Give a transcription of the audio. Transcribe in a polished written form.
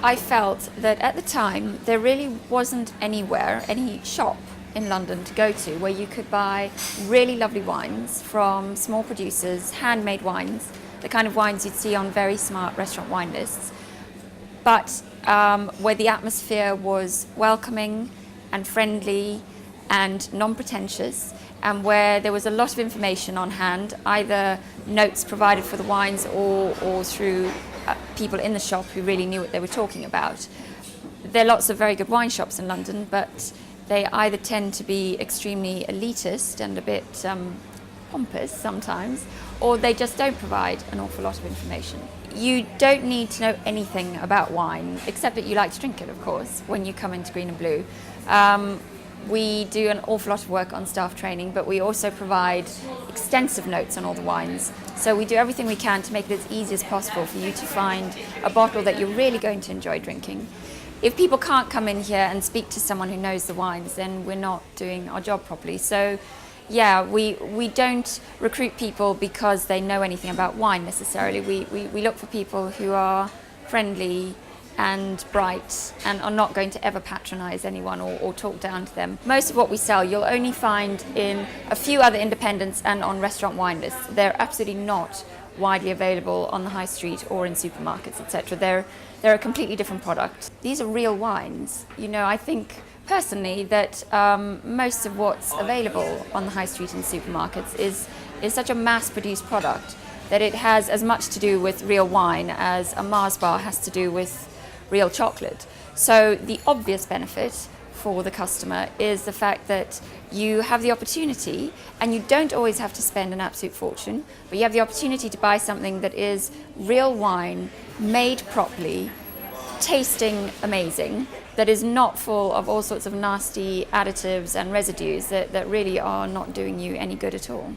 I felt that at the time there really wasn't anywhere, any shop in London to go to where you could buy really lovely wines from small producers, handmade wines, the kind of wines you'd see on very smart restaurant wine lists, but where the atmosphere was welcoming and friendly and non-pretentious, and where there was a lot of information on hand, either notes provided for the wines or through people in the shop who really knew what they were talking about. There are lots of very good wine shops in London, but they either tend to be extremely elitist and a bit pompous sometimes, or they just don't provide an awful lot of information. You don't need to know anything about wine, except that you like to drink it, of course, when you come into Green and Blue. We do an awful lot of work on staff training, but we also provide extensive notes on all the wines. So we do everything we can to make it as easy as possible for you to find a bottle that you're really going to enjoy drinking. If people can't come in here and speak to someone who knows the wines, then we're not doing our job properly. So yeah, we don't recruit people because they know anything about wine necessarily. We look for people who are friendly and bright and are not going to ever patronize anyone or talk down to them. Most of what we sell you'll only find in a few other independents and on restaurant wine lists. They're absolutely not widely available on the high street or in supermarkets, etc. They're a completely different product. These are real wines. You know, I think personally that most of what's available on the high street and supermarkets is such a mass-produced product that it has as much to do with real wine as a Mars bar has to do with real chocolate. So the obvious benefit for the customer is the fact that you have the opportunity, and you don't always have to spend an absolute fortune, but you have the opportunity to buy something that is real wine, made properly, tasting amazing, that is not full of all sorts of nasty additives and residues that really are not doing you any good at all.